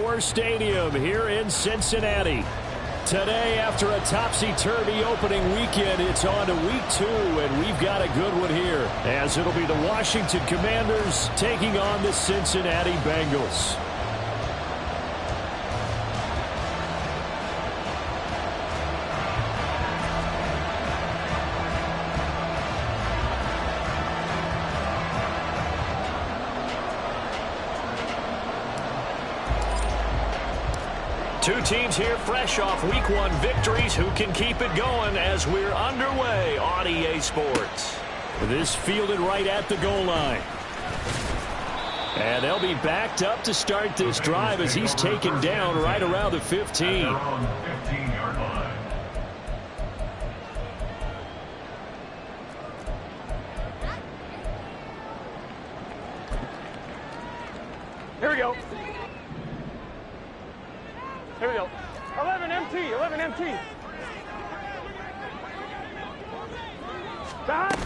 Bancorp Stadium here in Cincinnati. Today, after a topsy-turvy opening weekend, it's on to week 2, and we've got a good one here, as it'll be the Washington Commanders taking on the Cincinnati Bengals. Two teams here fresh off Week 1 victories. Who can keep it going as we're underway on EA Sports? This fielded right at the goal line. And they'll be backed up to start this drive as he's taken down right around the 15. Here we go. Here we go. 11 MT, 11 MT. Stop.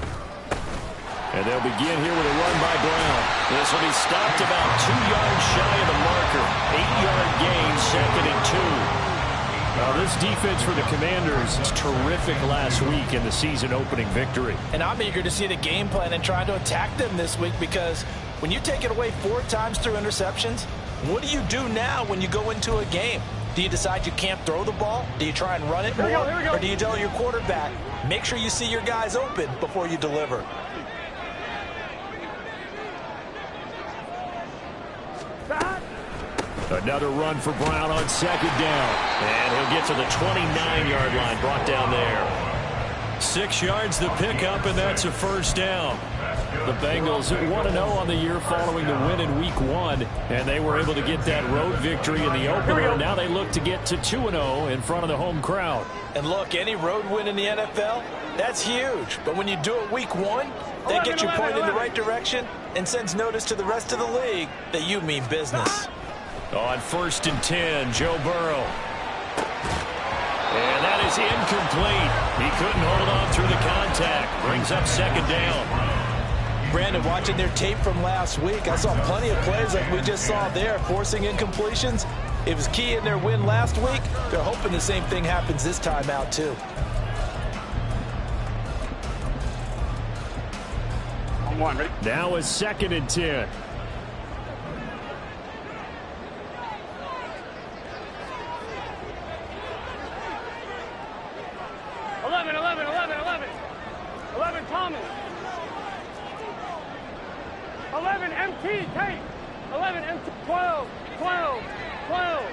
And they'll begin here with a run by Brown. This will be stopped about 2 yards shy of the marker. 8-yard gain, 2nd and 2. Now this defense for the Commanders is terrific last week in the season-opening victory. And I'm eager to see the game plan and try to attack them this week, because when you take it away 4 times through interceptions, what do you do now when you go into a game? Do you decide you can't throw the ball? Do you try and run it more? Or do you tell your quarterback, make sure you see your guys open before you deliver? Another run for Brown on 2nd down. And he'll get to the 29-yard line, brought down there. 6 yards the pickup, and that's a 1st down. The Bengals 1-0 on the year following the win in Week 1, and they were able to get that road victory in the opener. Now they look to get to 2-0 in front of the home crowd. And look, any road win in the NFL, that's huge. But when you do it Week 1, that gets you pointed in the right direction and sends notice to the rest of the league that you mean business. On 1st and 10, Joe Burrow. And that is incomplete. He couldn't hold on through the contact. Brings up 2nd down. Brandon, watching their tape from last week, I saw plenty of plays like we just saw there, forcing incompletions. It was key in their win last week. They're hoping the same thing happens this time out, too. Now is 2nd and 10. Thomas. 11 MT, take. 11 MT, 12, 12, 12.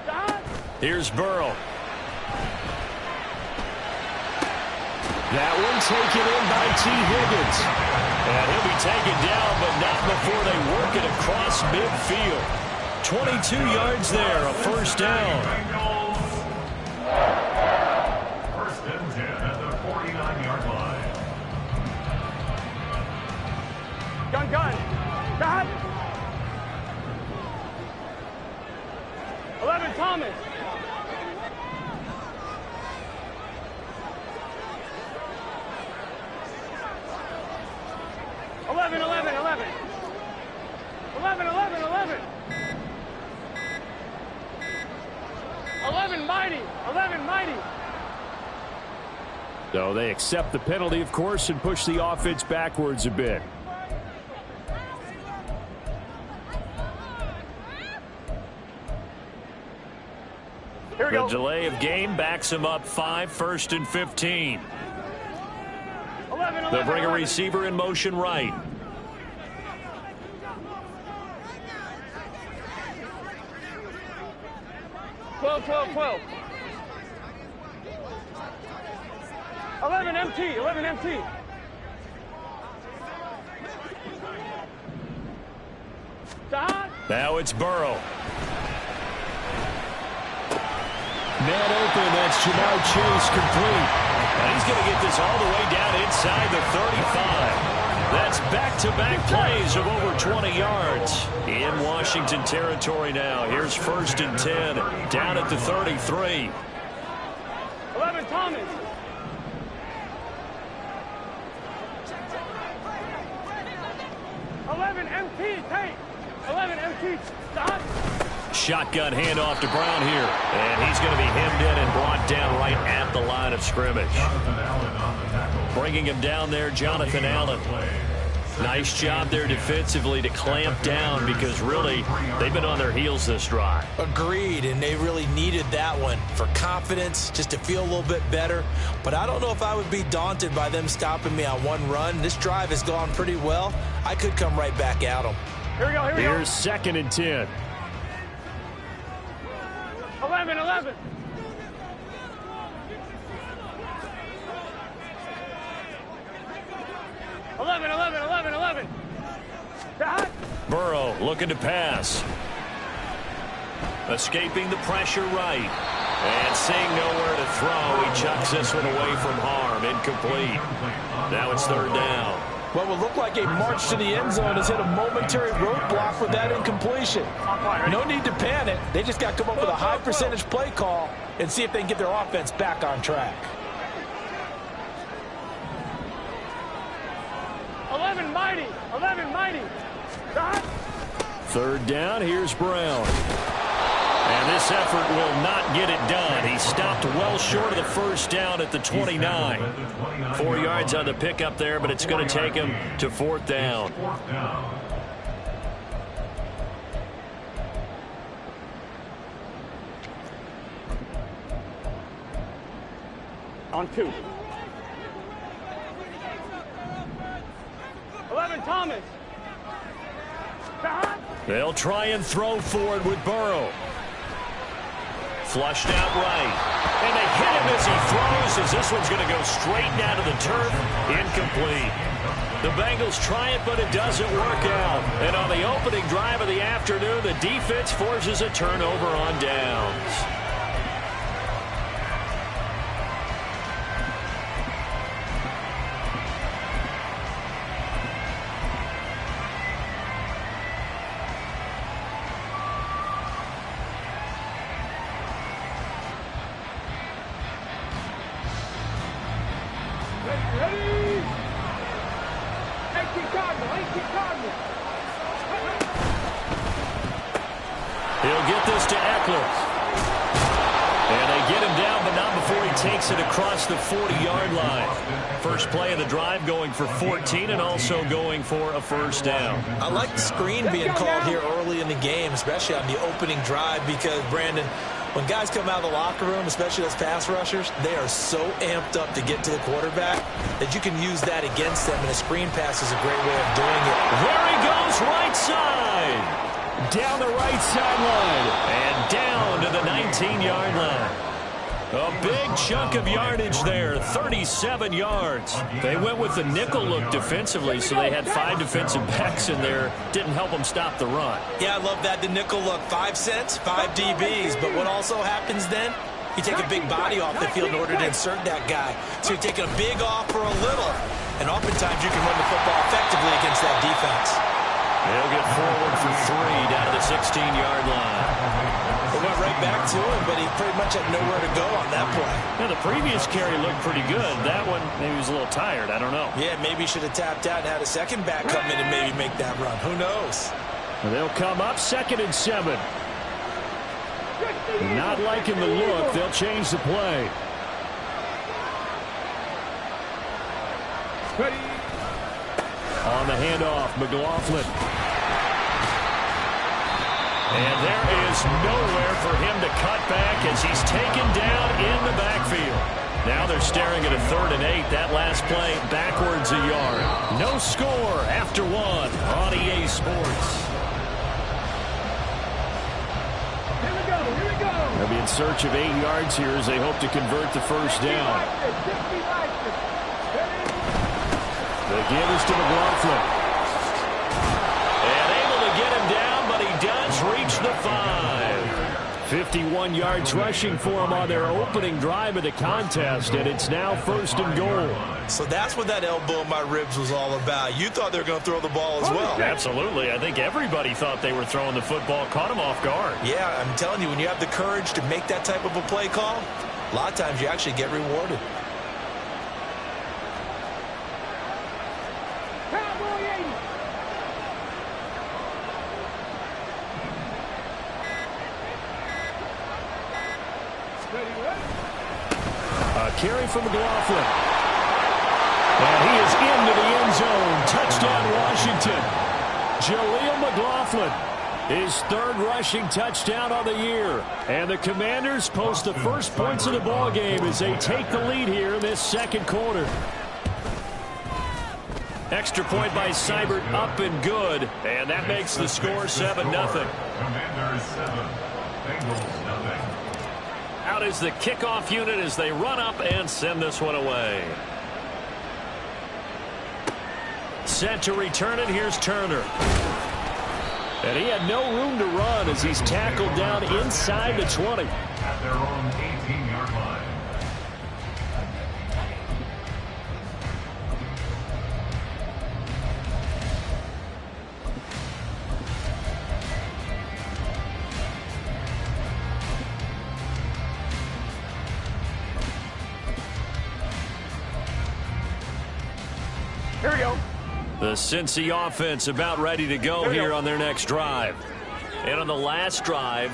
Stop. Here's Burrow. That one taken in by T. Higgins. And he'll be taken down, but not before they work it across midfield. 22 yards there, a 1st down. 1st and 10 at the 49-yard line. Gun. Stop. 11 Thomas. Eleven. 11 mighty. 11 mighty. So they accept the penalty, of course, and push the offense backwards a bit. The delay of game backs him up 5, 1st and 15. They'll bring a receiver in motion right. Twelve. 11 MT. Stop. Now it's Burrow. Man open, that's Jamar Chase complete. And he's going to get this all the way down inside the 35. That's back-to-back plays of over 20 yards. In Washington territory now. Here's 1st and 10, down at the 33. 11 Thomas. 11 MT, take. 11 MT. To hot. Shotgun handoff to Brown here. And he's going to be hemmed in and brought down right at the line of scrimmage. Bringing him down there, Jonathan Allen. Nice job there defensively to clamp down because really they've been on their heels this drive. Agreed, and they really needed that one for confidence, just to feel a little bit better. But I don't know if I would be daunted by them stopping me on one run. This drive has gone pretty well. I could come right back at them. Here we go, here we go. Here's 2nd and 10. 11, 11. Burrow looking to pass. Escaping the pressure right. And seeing nowhere to throw, he chucks this one away from harm. Incomplete. Now it's 3rd down. What would look like a march to the end zone has hit a momentary roadblock with that incompletion. No need to panic. They just got to come up with a high percentage play call and see if they can get their offense back on track. 11 mighty. 11 mighty. To hot. 3rd down, here's Brown. And this effort will not get it done. He stopped well short of the 1st down at the 29. 4 yards on the pickup there, but it's going to take him to 4th down. On 2. 11 Thomas. To hot. They'll try and throw forward with Burrow. Flushed out right. And they hit him as he throws, as this one's going to go straight down to the turf. Incomplete. The Bengals try it, but it doesn't work out. And on the opening drive of the afternoon, the defense forces a turnover on downs. He'll get this to Eckler. And they get him down, but not before he takes it across the 40-yard line. First play of the drive going for 14 and also going for a 1st down. I like the screen being called here early in the game, especially on the opening drive, because, Brandon, when guys come out of the locker room, especially those pass rushers, they are so amped up to get to the quarterback that you can use that against them, and a screen pass is a great way of doing it. There he goes, right side. Down the right sideline and down to the 19-yard line. A big chunk of yardage there, 37 yards. They went with the nickel look defensively, so they had 5 defensive backs in there. Didn't help them stop the run. Yeah, I love that, the nickel look. 5 cents, 5 DBs. But what also happens then, you take a big body off the field in order to insert that guy. So you're taking a big off for a little. And oftentimes you can run the football effectively against that defense. They'll get forward for 3 down to the 16-yard line. They went right back to him, but he pretty much had nowhere to go on that play. Now, the previous carry looked pretty good. That one, maybe he was a little tired. I don't know. Yeah, maybe he should have tapped out and had a second back come in and maybe make that run. Who knows? They'll come up 2nd and 7. Not liking the look. They'll change the play. Ready. On the handoff, McLaughlin. And there is nowhere for him to cut back as he's taken down in the backfield. Now they're staring at a 3rd and 8. That last play backwards a yard. No score after 1 on EA Sports. Here we go, here we go. They'll be in search of 8 yards here as they hope to convert the 1st down. The give is to McLaughlin. And able to get him down, but he does reach the 5. 51 yards rushing for him on their opening drive of the contest, and it's now 1st and goal. So that's what that elbow in my ribs was all about. You thought they were going to throw the ball as well. Absolutely. I think everybody thought they were throwing the football, caught him off guard. Yeah, I'm telling you, when you have the courage to make that type of a play call, a lot of times you actually get rewarded. A carry from McLaughlin. And he is into the end zone. Touchdown, Washington. Jaleel McLaughlin, his third rushing touchdown of the year. And the Commanders post the first points of the ball game as they take the lead here in this second quarter. Extra point by Seibert, up and good. And that makes the score 7-0. Commanders 7, Bengals nothing. Out is the kickoff unit as they run up and send this one away. Set to return it. Here's Turner. And he had no room to run as he's tackled down inside the 20. At their own 18-yard line. Here we go. The Cincy offense about ready to go here on their next drive. And on the last drive,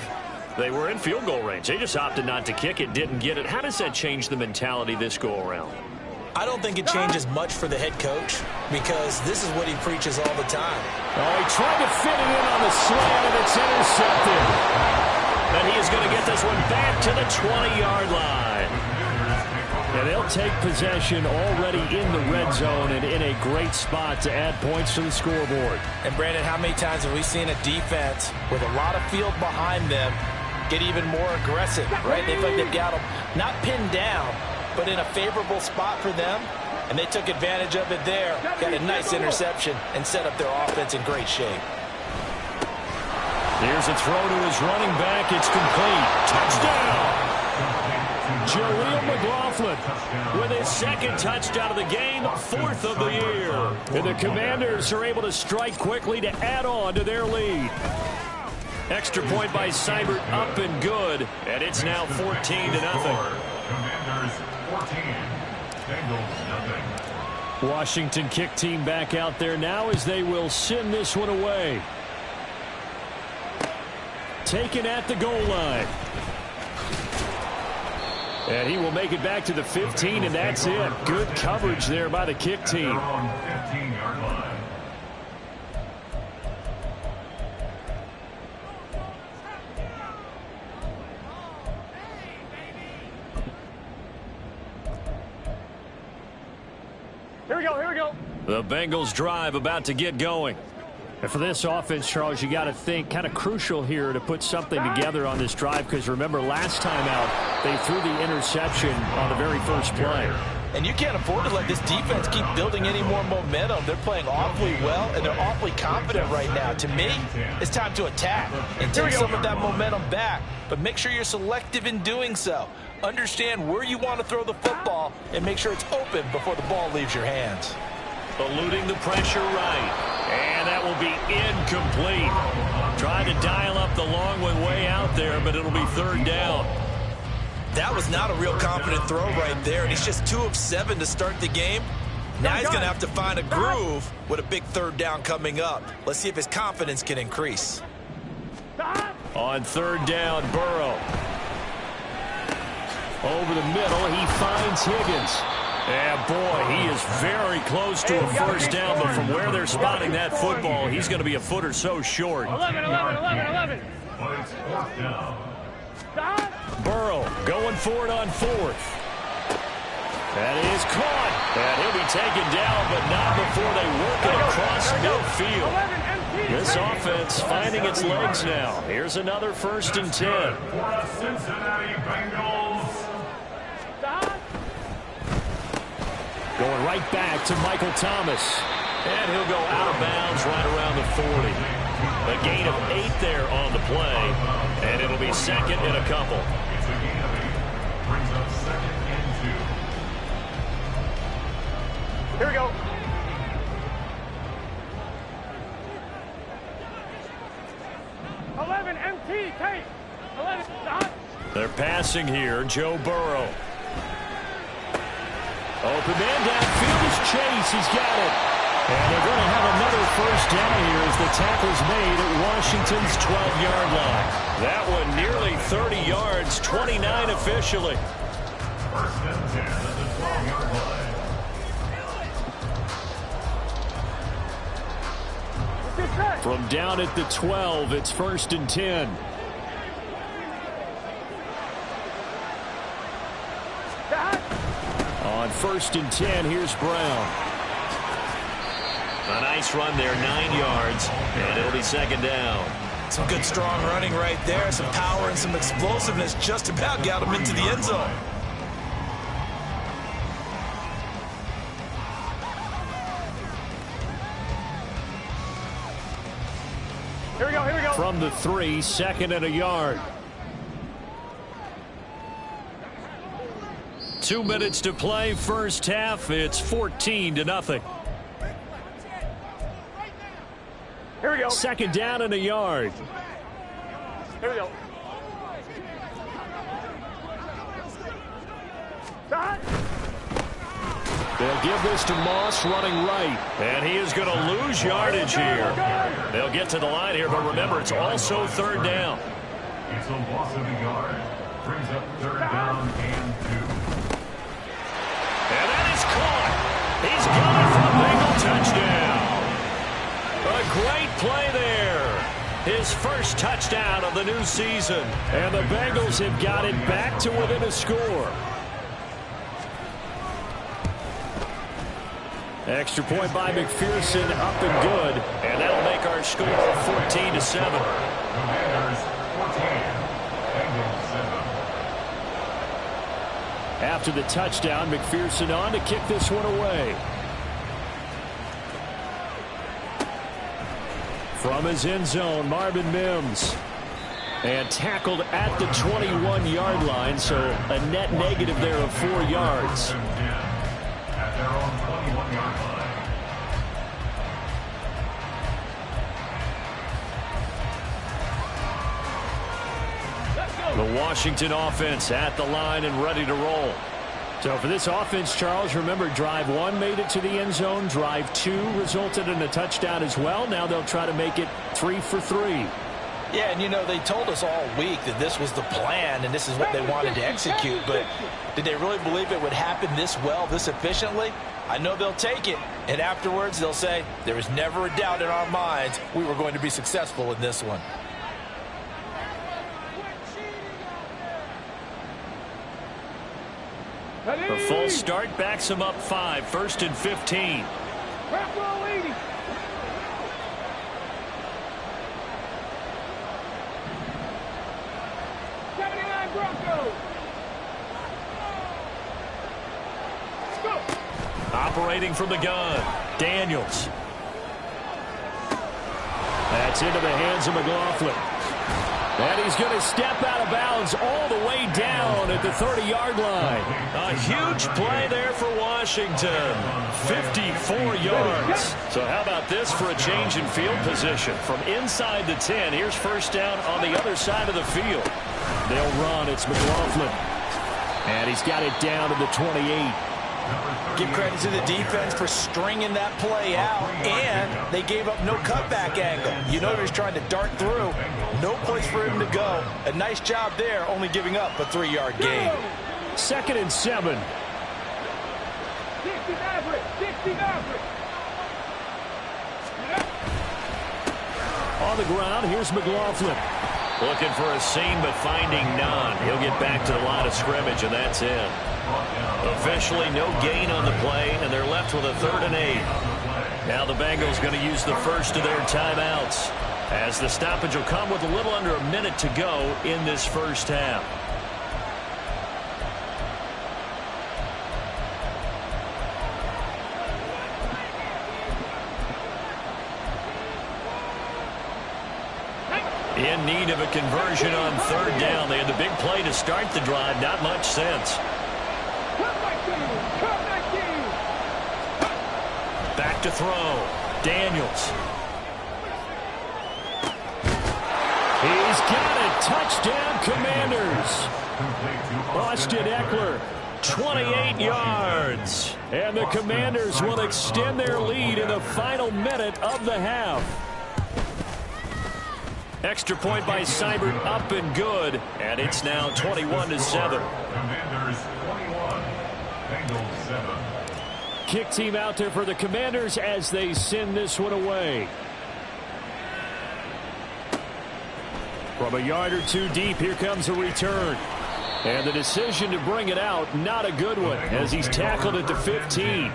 they were in field goal range. They just opted not to kick it, didn't get it. How does that change the mentality this go-around? I don't think it changes much for the head coach because this is what he preaches all the time. Oh, he tried to fit it in on the slant, and it's intercepted. And he is going to get this one back to the 20-yard line. And they'll take possession already in the red zone and in a great spot to add points to the scoreboard. And, Brandon, how many times have we seen a defense with a lot of field behind them get even more aggressive, right? They feel like they've got them not pinned down, but in a favorable spot for them, and they took advantage of it there, got a nice interception, and set up their offense in great shape. Here's a throw to his running back. It's complete. Touchdown! Jaleel McLaughlin with his second touchdown of the game, fourth of the year. And the Commanders are able to strike quickly to add on to their lead. Extra point by Seibert, up and good. And it's now 14-0. Commanders 14, Bengals nothing. Washington kick team back out there now as they will send this one away. Taken at the goal line. And he will make it back to the 15, and that's it. Good coverage there by the kick team. They're on 15-yard line. Here we go, here we go. The Bengals drive about to get going. And for this offense, Charles, you got to think kind of crucial here to put something together on this drive because remember last time out they threw the interception on the very first play. And you can't afford to let this defense keep building any more momentum. They're playing awfully well, and they're awfully confident right now. To me, it's time to attack and take some of that momentum back. But make sure you're selective in doing so. Understand where you want to throw the football and make sure it's open before the ball leaves your hands. Eluding the pressure right. And that will be incomplete. Trying to dial up the long one way out there, but it'll be third down. That was not a real confident throw right there, and he's just 2 of 7 to start the game. Now he's going to have to find a groove with a big third down coming up. Let's see if his confidence can increase. On third down, Burrow. Over the middle, he finds Higgins. Yeah, boy, he is very close to a first down, but from where they're spotting that football, he's going to be a foot or so short. 11. But it's fourth down. Burrow going for it on fourth. That is caught. And he'll be taken down, but not before they work it across midfield. This offense finding its legs now. Here's another 1st and 10. For the Cincinnati Bengals. Going right back to Michael Thomas. And he'll go out of bounds right around the 40. A gain of 8 there on the play. And it'll be second and a couple. It's a gain of 8. Brings up 2nd and 2. Here we go. MT, Tate. 11, stop. They're passing here. Joe Burrow. Open man downfield is Chase. He's got it. And they're going to have another first down here as the tackle's made at Washington's 12-yard line. That one nearly 30 yards, 29 officially. First and 10 at the 12-yard line. From down at the 12, it's 1st and 10. On 1st and 10, here's Brown. A nice run there, 9 yards, and it'll be 2nd down. Some good strong running right there, some power and some explosiveness just about got him into the end zone. Here we go, here we go. From the 3, 2nd and a yard. 2 minutes to play, first half. It's 14-0. Here we go. 2nd down and a yard. Here we go. Shot. They'll give this to Moss running right. And he is going to lose yardage here. They'll get to the line here, but remember, it's also 3rd down. It's a loss of a yard. Brings up 3rd down and 2. And that is caught. He's got it for a Bengal touchdown. A great play there. His first touchdown of the new season. And the Bengals have got it back to within a score. Extra point by McPherson, up and good. And that'll make our score 14-7. Commanders 14. Bengals 7. After the touchdown, McPherson on to kick this one away. From his end zone, Marvin Mims. And tackled at the 21-yard line, so a net negative there of 4 yards. At their own 21-yard line. The Washington offense at the line and ready to roll. So for this offense, Charles, remember, drive 1 made it to the end zone. Drive 2 resulted in a touchdown as well. Now they'll try to make it 3 for 3. Yeah, and you know, they told us all week that this was the plan and this is what they wanted to execute, but did they really believe it would happen this well, this efficiently? I know they'll take it, and afterwards they'll say, there was never a doubt in our minds we were going to be successful in this one. A full start backs them up 5, 1st and 15. Back row 80. Broncos. Let's go. Operating from the gun, Daniels. That's into the hands of McLaughlin. And he's going to step out of bounds all the way down at the 30-yard line. A huge play there for Washington. 54 yards. So how about this for a change in field position? From inside the 10, here's 1st down on the other side of the field. They'll run. It's McLaughlin. And he's got it down to the 28. Give credit to the defense for stringing that play out, and they gave up no cutback angle. You know he was trying to dart through. No place for him to go. A nice job there, only giving up a 3-yard gain. 2nd and 7. 60 Maverick. 60 Maverick. On the ground, here's McLaughlin. Looking for a seam, but finding none. He'll get back to the line of scrimmage, and that's it. Officially no gain on the play, and they're left with a 3rd and 8. Now the Bengals going to use the first of their timeouts, as the stoppage will come with a little under a minute to go in this first half. In need of a conversion on 3rd down. They had the big play to start the drive. Not much sense. Back to throw. Daniels. He's got it. Touchdown, Commanders. Austin Eckler, 28 yards. And the Commanders will extend their lead in the final minute of the half. Extra point by Seibert, up and good. And it's now 21-7. Commanders 21, Bengals 7. Kick team out there for the Commanders as they send this one away. From a yard or two deep, here comes a return. And the decision to bring it out, not a good one, as he's tackled at the 15.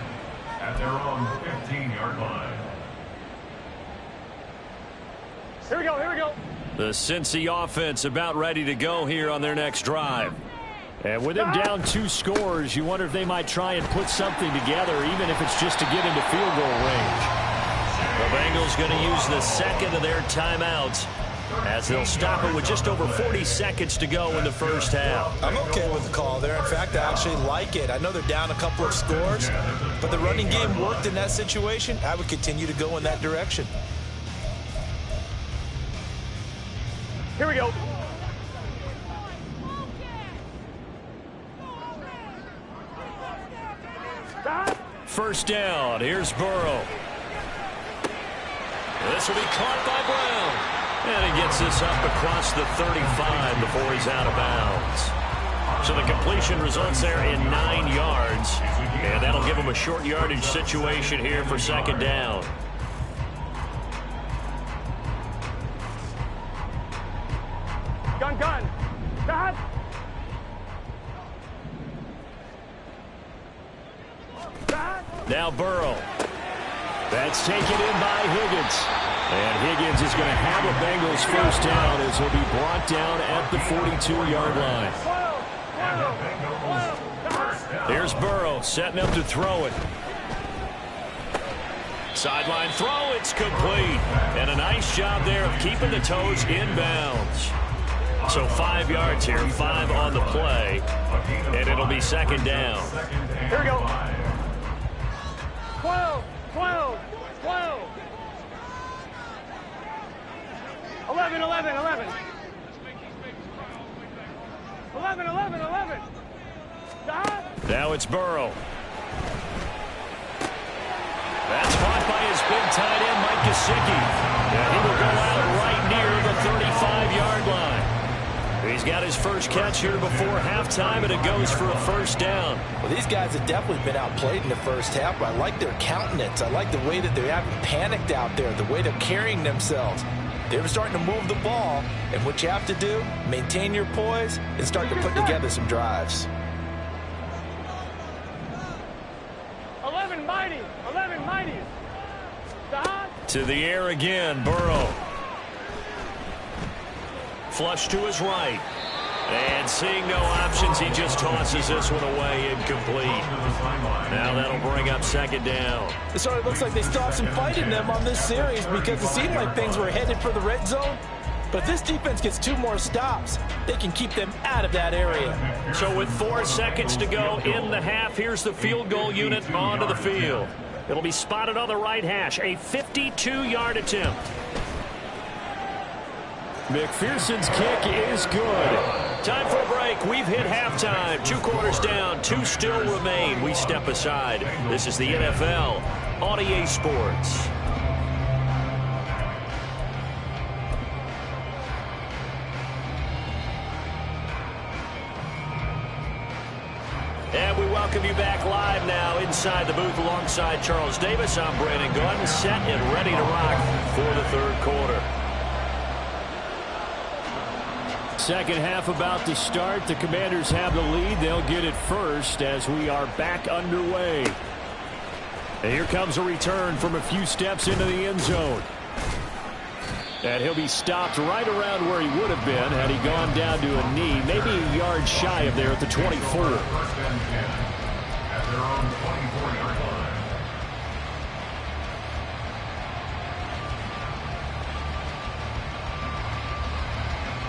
At their own 15-yard line. Here we go, here we go. The Cincy offense about ready to go here on their next drive. And with them down 2 scores, you wonder if they might try and put something together, even if it's just to get into field goal range. The Bengals going to use the second of their timeouts, as they'll stop it with just over 40 seconds to go in the first half. I'm okay with the call there. In fact, I actually like it. I know they're down a couple of scores, but the running game worked in that situation. I would continue to go in that direction. Here we go. First down. Here's Burrow. This will be caught by Brown. And he gets this up across the 35 before he's out of bounds. So the completion results there in 9 yards. And that'll give him a short yardage situation here for second down. Gun. Got. Now Burrow. That's taken in by Higgins. And Higgins is going to have a Bengals first down as he'll be brought down at the 42-yard line. Here's Burrow setting up to throw it. Sideline throw, it's complete. And a nice job there of keeping the toes in bounds. So 5 yards here, 5 on the play. And it'll be second down. Here we go. 12. 11. 11. Now it's Burrow. That's caught by his big tight end, Mike Gesicki. And he will go out right near the 35-yard line. He's got his first catch here before halftime, and it goes for a first down. Well, these guys have definitely been outplayed in the first half, but I like their countenance. I like the way that they haven't panicked out there, the way they're carrying themselves. They're starting to move the ball, and what you have to do, maintain your poise and start to put together some drives. 11 mighty. To the air again, Burrow. Flush to his right. And seeing no options, he just tosses this one away, incomplete. Now that'll bring up second down. It sort of looks like they stopped some fight in them on this series because it seemed like things were headed for the red zone. But if this defense gets 2 more stops, they can keep them out of that area. So with 4 seconds to go in the half, here's the field goal unit onto the field. It'll be spotted on the right hash, a 52-yard attempt. McPherson's kick is good. Time for a break. We've hit halftime. 2 quarters down, 2 still remain. We step aside. This is the NFL on EA Sports. And we welcome you back live now inside the booth alongside Charles Davis. I'm Brandon Gaudin, set and ready to rock for the third quarter. Second half about to start. The Commanders have the lead. They'll get it first as we are back underway. And here comes a return from a few steps into the end zone. And he'll be stopped right around where he would have been had he gone down to a knee, maybe a yard shy of there at the 24. First and 10 at their own 24-yard line.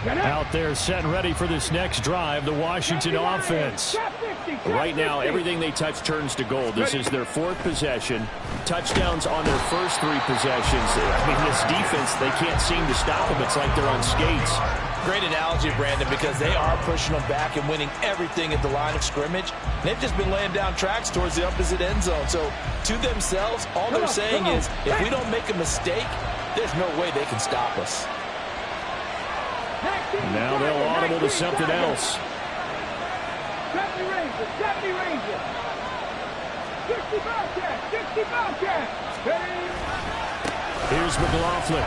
Out there set and ready for this next drive, the Washington offense. Right now, everything they touch turns to gold. This is their 4th possession. Touchdowns on their first 3 possessions. I mean, this defense, they can't seem to stop them. It's like they're on skates. Great analogy, Brandon, because they are pushing them back and winning everything at the line of scrimmage. They've just been laying down tracks towards the opposite end zone. So, to themselves, all they're saying is, if we don't make a mistake, there's no way they can stop us. Now they'll audible to something else. 70 Rangers, 70 Rangers. 60 Bobcats, 60 Bobcats. Here's McLaughlin.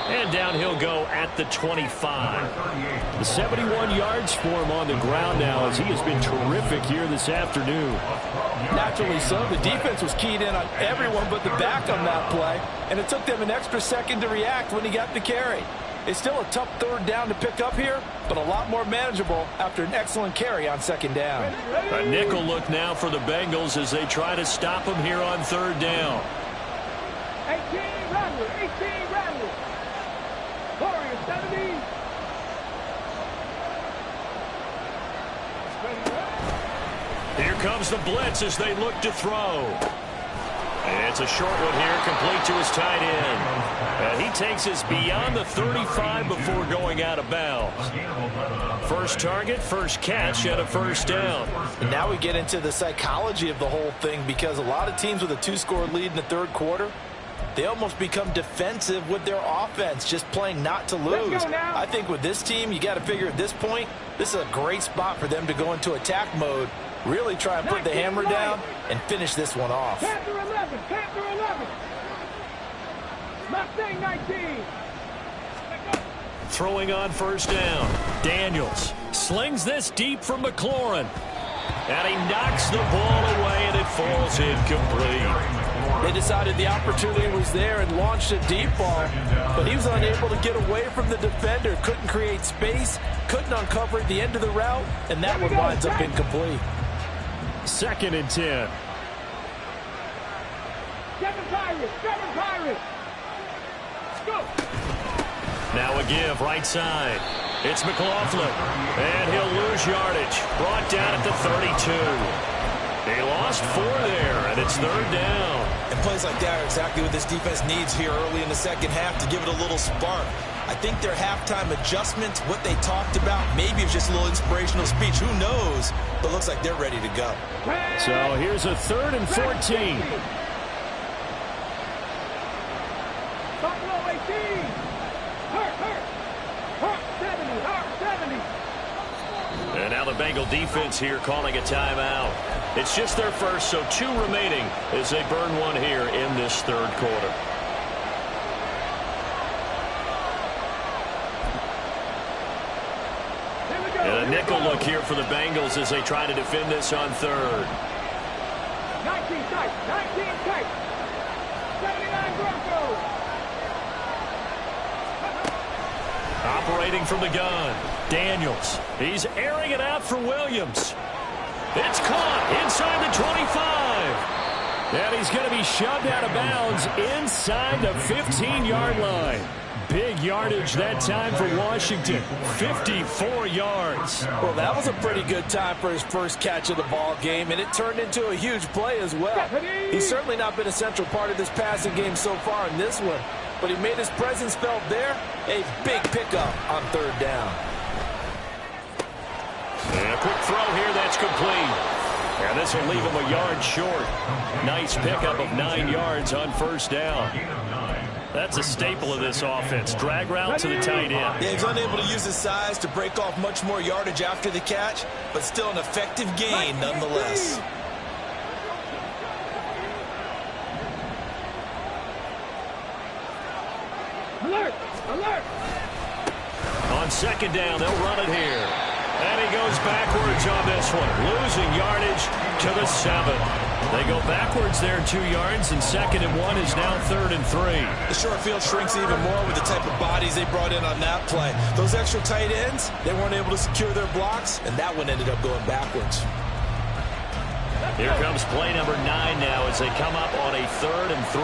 And down he'll go at the 25. The 71 yards for him on the ground now, as he has been terrific here this afternoon. Naturally so. The defense was keyed in on everyone but the back on that play, and it took them an extra second to react when he got the carry. It's still a tough third down to pick up here, but a lot more manageable after an excellent carry on second down. A nickel look now for the Bengals as they try to stop him here on third down. 18 Rattler, 18 Rattler. Warriors 70. Here comes the blitz as they look to throw. And it's a short one here, complete to his tight end. And he takes us beyond the 35 before going out of bounds. First target, first catch, and a first down. And now we get into the psychology of the whole thing, because a lot of teams with a 2-score lead in the third quarter, they almost become defensive with their offense, just playing not to lose. I think with this team, you got to figure at this point, this is a great spot for them to go into attack mode, really try and put the hammer down and finish this one off. Panther 11, Panther 11. Mustang 19. Throwing on first down. Daniels slings this deep from McLaurin. And he knocks the ball away, and it falls incomplete. They decided the opportunity was there and launched a deep ball, but he was unable to get away from the defender, couldn't create space, couldn't uncover at the end of the route, and that one winds up incomplete. 2nd and 10. 7 Pirates, 7 Pirates. Go. Now a give, right side. It's McLaughlin, and he'll lose yardage. Brought down at the 32. He lost 4 there, and it's third down. And plays like that are exactly what this defense needs here early in the second half to give it a little spark. I think their halftime adjustment, what they talked about, maybe it's just a little inspirational speech. Who knows? But looks like they're ready to go. So here's a 3rd and 14. Buffalo 18. Hurt. Hurt 70, Hurt 70. And now the Bengal defense here calling a timeout. It's just their first, so 2 remaining as they burn one here in this third quarter. And a nickel look here for the Bengals as they try to defend this on third. 19 tight, 19 tight. 79 Broncos. Operating from the gun, Daniels. He's airing it out for Williams. It's caught inside the 25. And he's going to be shoved out of bounds inside the 15-yard line. Big yardage that time for Washington. 54 yards. Well, that was a pretty good time for his first catch of the ball game, and it turned into a huge play as well. He's certainly not been a central part of this passing game so far in this one, but he made his presence felt there. A big pickup on third down. And a quick throw here that's complete. And this will leave him a yard short. Nice pickup of 9 yards on first down. That's a staple of this offense. Drag route to the tight end. Yeah, he's unable to use his size to break off much more yardage after the catch, but still an effective gain nonetheless. Alert! Alert! On second down, they'll run it here. And he goes backwards on this one, losing yardage to the 7. They go backwards there 2 yards, and 2nd and 1 is now 3rd and 3. The short field shrinks even more with the type of bodies they brought in on that play. Those extra tight ends, they weren't able to secure their blocks, and that one ended up going backwards. Here comes play number 9 now as they come up on a 3rd and 3.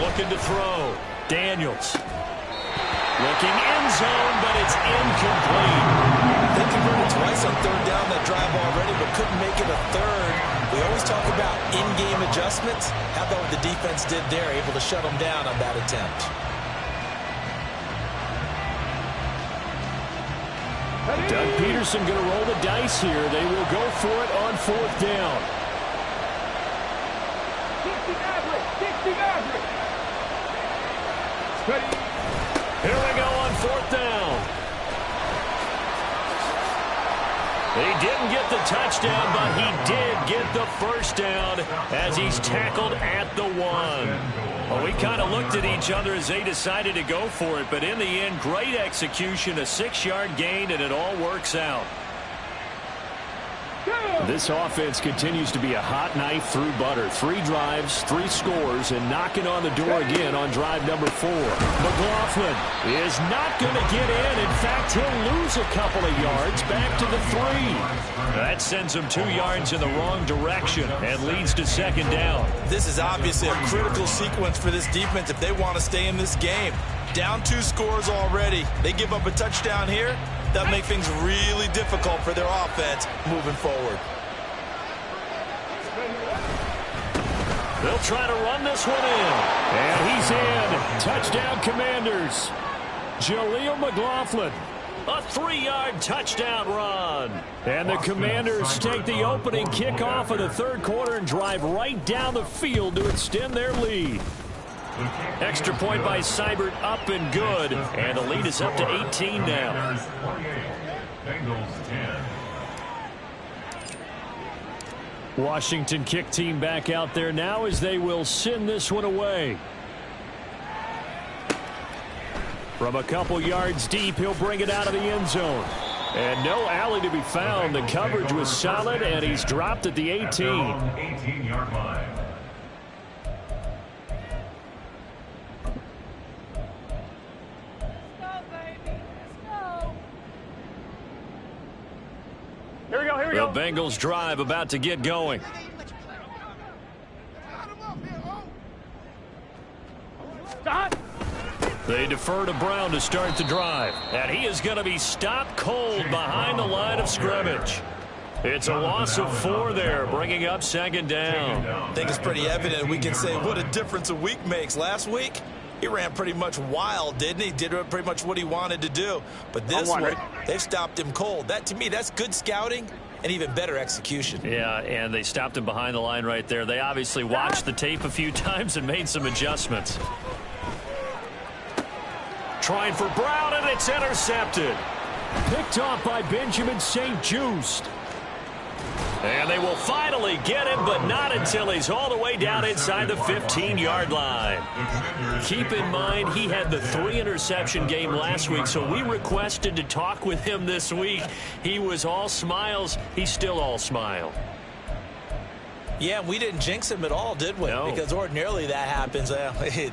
Looking to throw. Daniels. Looking end zone, but it's incomplete. They converted twice on third down that drive already, but couldn't make it a third. We always talk about in-game adjustments. How about what the defense did there, able to shut them down on that attempt. Doug Peterson going to roll the dice here. They will go for it on 4th down. Here we go on 4th down. He didn't get the touchdown, but he did get the first down as he's tackled at the 1. Well, we kind of looked at each other as they decided to go for it, but in the end, great execution, a 6-yard gain, and it all works out. This offense continues to be a hot knife through butter. 3 drives, 3 scores, and knocking on the door again on drive number 4. McLaughlin is not going to get in. In fact, he'll lose a couple of yards back to the 3. That sends him 2 yards in the wrong direction and leads to 2nd down. This is obviously a critical sequence for this defense if they want to stay in this game. Down 2 scores already. They give up a touchdown here. That'll make things really difficult for their offense moving forward. They'll try to run this one in. And he's in. Touchdown, Commanders. Jaleel McLaughlin. A 3-yard touchdown run. And the Commanders take the opening kickoff of the 3rd quarter and drive right down the field to extend their lead. Extra point by Seibert, up and good. And the lead is up to 18 now. Bengals 10. Washington kick team back out there now as they will send this one away. From a couple yards deep, he'll bring it out of the end zone. And no alley to be found. The coverage was solid, and he's dropped at the 18. 18-yard line. Here we go, here we The go. Bengals drive about to get going. Stop. They defer to Brown to start the drive. And he is going to be stopped cold behind the line of scrimmage. It's a loss of 4 there, bringing up 2nd down. I think it's pretty evident. We can say what a difference a week makes. Last week, he ran pretty much wild, didn't he? Did pretty much what he wanted to do. But this one, they've stopped him cold. That, to me, that's good scouting and even better execution. Yeah, and they stopped him behind the line right there. They obviously watched the tape a few times and made some adjustments. Trying for Brown, and it's intercepted. Picked off by Benjamin St-Juste. And they will finally get him, but not until he's all the way down inside the 15-yard line. Keep in mind, he had the 3-interception game last week, so we requested to talk with him this week. He was all smiles. He's still all smile. Yeah, we didn't jinx him at all, did we? No. Because ordinarily that happens.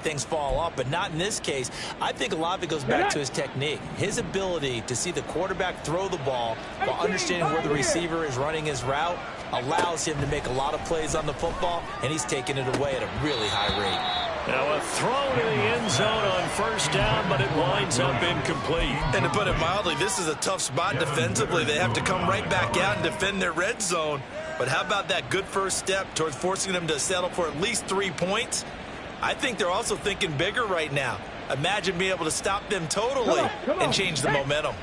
Things fall off, but not in this case. I think a lot of it goes back to his technique. His ability to see the quarterback throw the ball while understanding where the receiver is running his route allows him to make a lot of plays on the football, and he's taking it away at a really high rate. Now a throw to the end zone on 1st down, but it winds up incomplete. And to put it mildly, this is a tough spot defensively. They have to come right back out and defend their red zone. But how about that good first step towards forcing them to settle for at least 3 points? I think they're also thinking bigger right now. Imagine being able to stop them totally and change the momentum.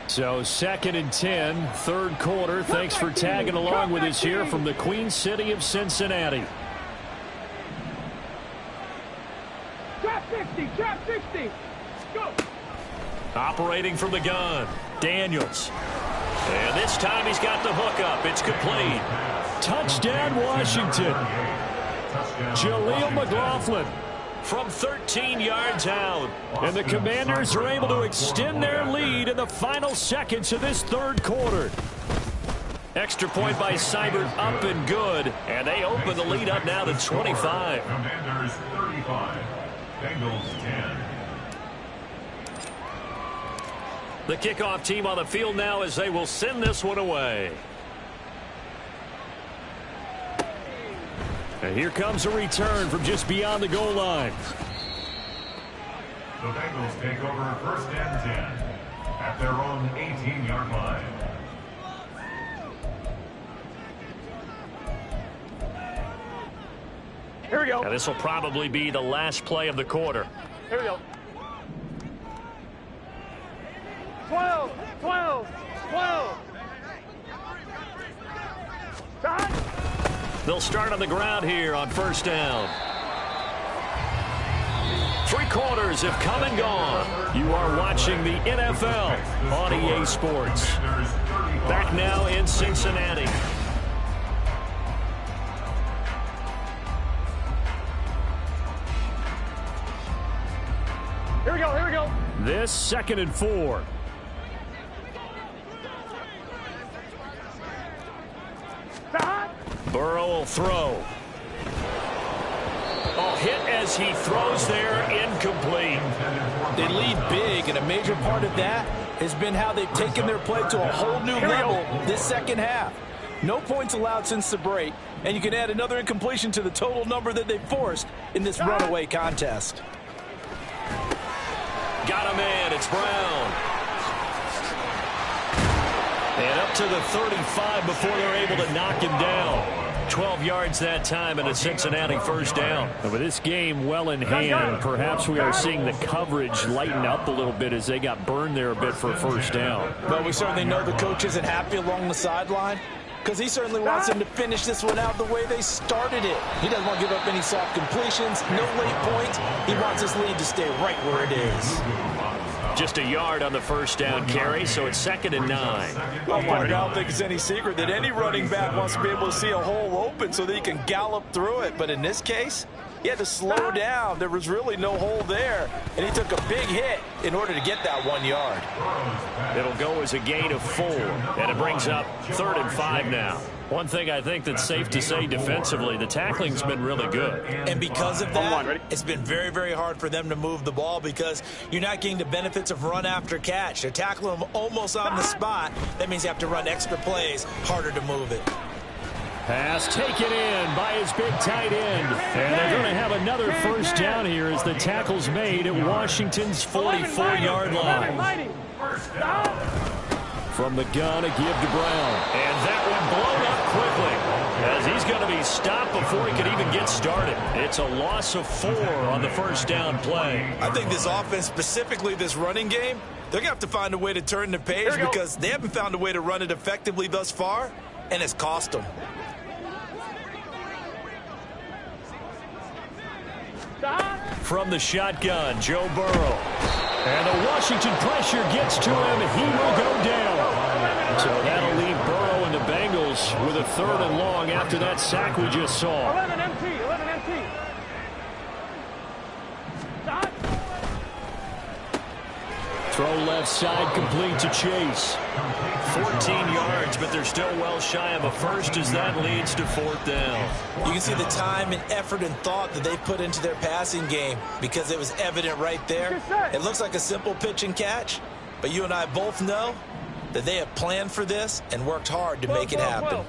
So 2nd and 10, 3rd quarter. Thanks for tagging along with us here from the Queen City of Cincinnati. Trap 60, trap 60. Go. Operating from the gun, Daniels. And this time he's got the hook up. It's complete. Touchdown, Washington. Jaleel McLaughlin. From 13 yards out. And the Commanders are able to extend their lead in the final seconds of this 3rd quarter. Extra point by Seibert, up and good. And they open the lead up now to 25. Commanders 35. Bengals 10. The kickoff team on the field now as they will send this one away. And here comes a return from just beyond the goal line. The Bengals take over 1st and 10 at their own 18-yard line. Here we go. Now this will probably be the last play of the quarter. Here we go. 12, 12, 12. Stop. They'll start on the ground here on 1st down. 3 quarters have come and gone. You are watching the NFL on EA Sports. Back now in Cincinnati. Here we go, here we go. This 2nd and 4. Burrow will throw. Oh, hit as he throws there, incomplete. They lead big, and a major part of that has been how they've taken their play to a whole new level this second half. No points allowed since the break, and you can add another incompletion to the total number that they forced in this runaway contest. Got him in. It's Brown. And up to the 35 before they're able to knock him down. 12 yards that time and a Cincinnati first down. And with this game well in hand, perhaps we are seeing the coverage lighten up a little bit as they got burned there a bit for a first down. But we certainly know the coach isn't happy along the sideline because he certainly wants them to finish this one out the way they started it. He doesn't want to give up any soft completions, no late points. He wants his lead to stay right where it is. Just a yard on the first down carry, so it's 2nd and 9. Well, I don't think it's any secret that any running back wants to be able to see a hole open so that he can gallop through it. But in this case, he had to slow down. There was really no hole there, and he took a big hit in order to get that 1 yard. It'll go as a gain of 4, and it brings up 3rd and 5 now. One thing I think that's safe to say defensively, the tackling's been really good. And because of that, it's been very, very hard for them to move the ball because you're not getting the benefits of run after catch. They're tackling them almost on the spot. That means you have to run extra plays, harder to move it. Pass taken in by his big tight end. And they're going to have another first down here as the tackle's made at Washington's 44-yard line. From the gun, a give to Brown. And that one blown up quickly as he's going to be stopped before he could even get started. It's a loss of 4 on the first down play. I think this offense, specifically this running game, they're going to have to find a way to turn the page because they haven't found a way to run it effectively thus far, and it's cost them. From the shotgun, Joe Burrow. And the Washington pressure gets to him. He will go down. So that'll leave Burrow and the Bengals with a 3rd and long after that sack we just saw. 11 MT, 11 MT. Throw left side complete to Chase. 14 yards, but they're still well shy of a first as that leads to 4th down. You can see the time and effort and thought that they put into their passing game because it was evident right there. It looks like a simple pitch and catch, but you and I both know that they have planned for this and worked hard to make it happen.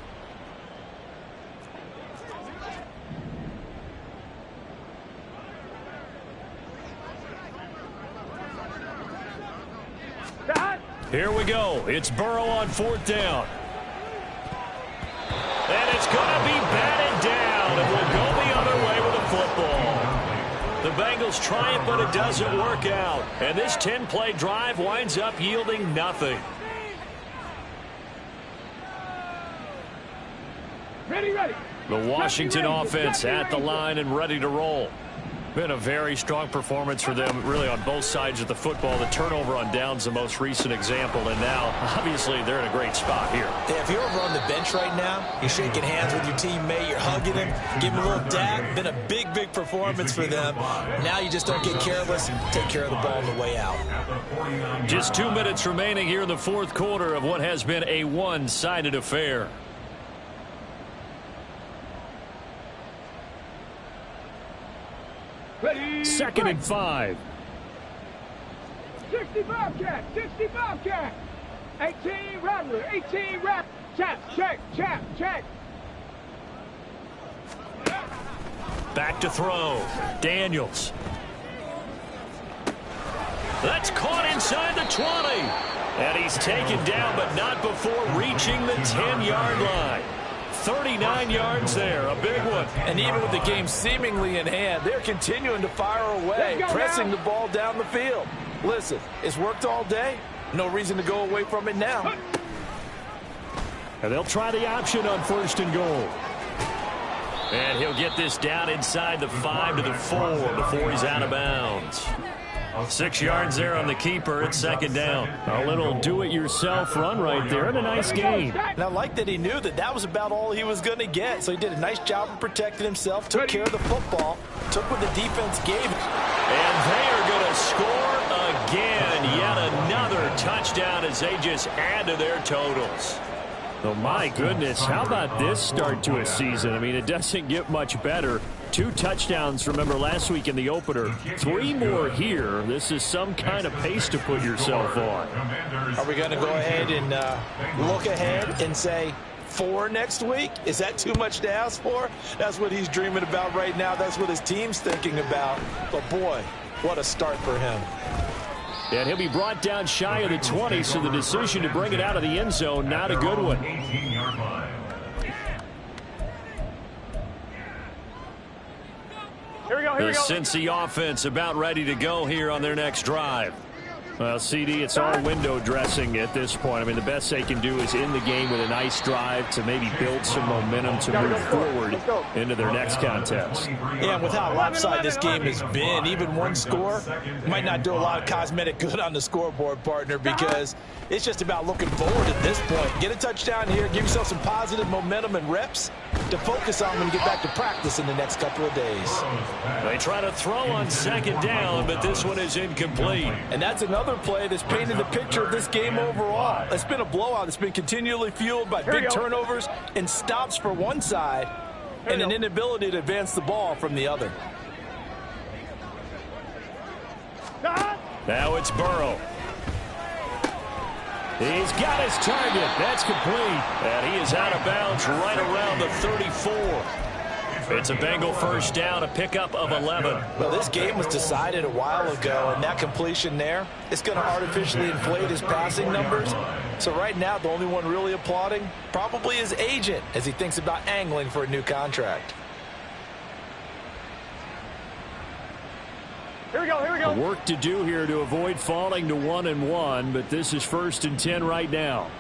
Here we go. It's Burrow on 4th down. And it's going to be batted down. It will go the other way with the football. The Bengals try it, but it doesn't work out. And this 10-play drive winds up yielding nothing. Ready. The Washington offense at the line and ready to roll. Been a very strong performance for them, really, on both sides of the football. The turnover on downs, the most recent example, and now, obviously, they're in a great spot here. Yeah, if you're over on the bench right now, you're shaking hands with your teammate, you're hugging him, giving him a little dab. Been a big, big performance for them. Now you just don't get careless, take care of the ball on the way out. Just 2 minutes remaining here in the 4th quarter of what has been a one-sided affair. Ready. 2nd and 5. 65 cat, 65 cat. 18 Rattler, 18 Rattler. Check. Back to throw. Daniels. That's caught inside the 20. And he's taken down, but not before reaching the 10-yard line. 39 yards there, a big one. And even with the game seemingly in hand, they're continuing to fire away, pressing the ball down the field. Listen, it's worked all day. No reason to go away from it now. And they'll try the option on 1st and goal. And he'll get this down inside the 5 to the 4 before he's out of bounds. 6 yards there on the keeper. It's second down. A little do-it-yourself run right there and a nice gain. And I like that he knew that that was about all he was going to get. So he did a nice job of protecting himself, took care of the football, took what the defense gave him. And they are going to score again. Yet another touchdown as they just add to their totals. Oh, my goodness. How about this start to a season? I mean, it doesn't get much better. 2 touchdowns, remember, last week in the opener. 3 more here. This is some kind of pace to put yourself on. Are we going to go ahead and look ahead and say 4 next week? Is that too much to ask for? That's what he's dreaming about right now. That's what his team's thinking about. But, boy, what a start for him. And he'll be brought down shy of the 20, so the decision to bring it out of the end zone, not a good one. 18-yard line. Here we go, here we The go. Cincy offense about ready to go here on their next drive. Well, CD, it's all window dressing at this point. I mean, the best they can do is in the game with a nice drive to maybe build some momentum to move forward into their next contest. Yeah, and with how lopsided this game has been, even one score might not do a lot of cosmetic good on the scoreboard, partner, because it's just about looking forward at this point. Get a touchdown here, give yourself some positive momentum and reps to focus on when you get back to practice in the next couple of days. They try to throw on second down, but this one is incomplete. And that's another play that's painted the picture of this game overall. It's been a blowout. It's been continually fueled by big turnovers and stops for one side and an inability to advance the ball from the other. Now it's Burrow. He's got his target. That's complete. And he is out of bounds right around the 34. It's a Bengal first down, a pickup of 11. Well, this game was decided a while ago, and that completion there, it's going to artificially inflate his passing numbers. So right now, the only one really applauding probably his agent as he thinks about angling for a new contract. Here we go, here we go. Work to do here to avoid falling to 1-1, but this is 1st and 10 right now.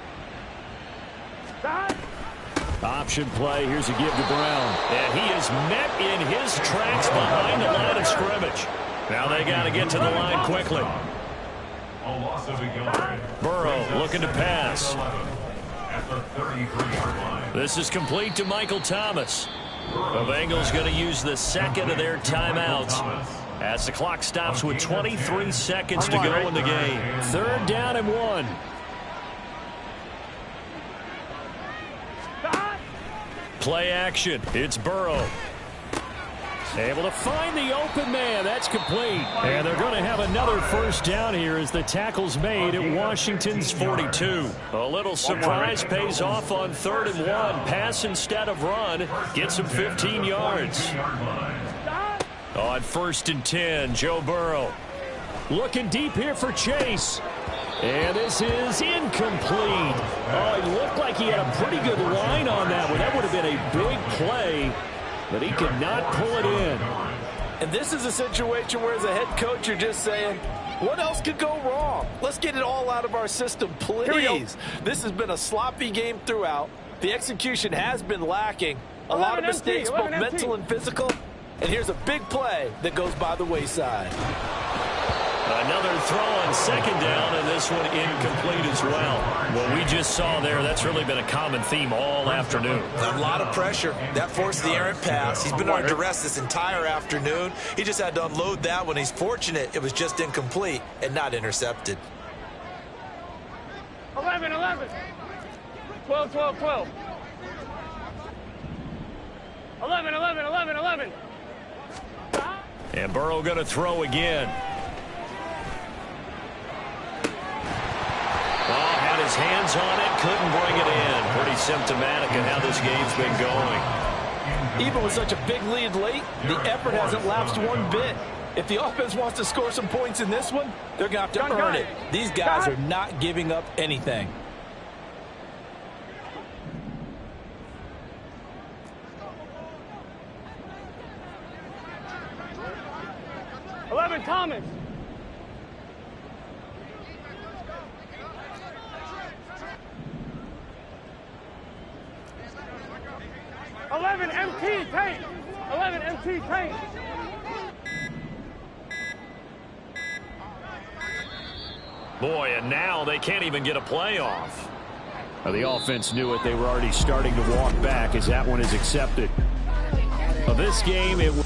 Option play. Here's a give to Brown. And he is met in his tracks behind the line of scrimmage. Now they got to get to the line quickly. A loss of a yard. Burrow looking to pass. At the 33-yard line. This is complete to Michael Thomas. The Bengals going to use the second of their timeouts as the clock stops with 23 seconds to go in the game. 3rd down and 1. Play action. It's Burrow. Able to find the open man. That's complete. And they're going to have another first down here as the tackle's made at Washington's 42. A little surprise pays off on 3rd and 1. Pass instead of run. Gets him 15 yards. On 1st and 10, Joe Burrow. Looking deep here for Chase. And this is incomplete. Oh, it looked like he had a pretty good line on that one. That would have been a big play, but he could not pull it in. And this is a situation where as a head coach, you're just saying, what else could go wrong? Let's get it all out of our system, please. This has been a sloppy game throughout. The execution has been lacking. A lot of mistakes, both mental and physical. And here's a big play that goes by the wayside. Another throw on second down, and this one incomplete as well. What we just saw there, that's really been a common theme all afternoon. A lot of pressure. That forced the errant pass. He's been under duress this entire afternoon. He just had to unload that one. He's fortunate it was just incomplete and not intercepted. 11, 11. 12, 12, 12. 11, 11, 11, 11. And Burrow going to throw again. Had his hands on it, couldn't bring it in. Pretty symptomatic of how this game's been going. Even with such a big lead late, the effort hasn't lapsed one bit. If the offense wants to score some points in this one, they're going to have to earn it. These guys are not giving up anything. Thomas. MT, Tate. T-Pain. Boy, and now they can't even get a play off. Well, the offense knew it. They were already starting to walk back as that one is accepted. Of this game, it was...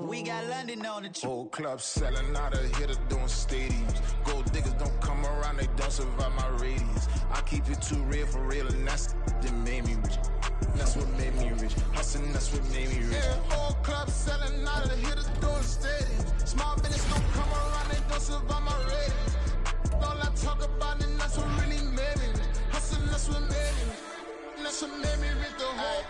We got London on the Whole club selling out of hitter doing stadiums. Gold diggers don't come around, they don't survive my radius. I keep it too real for real, and that's that made me rich. That's what made me rich. Hustling, that's what made me rich. Yeah, whole club selling out of hitters doing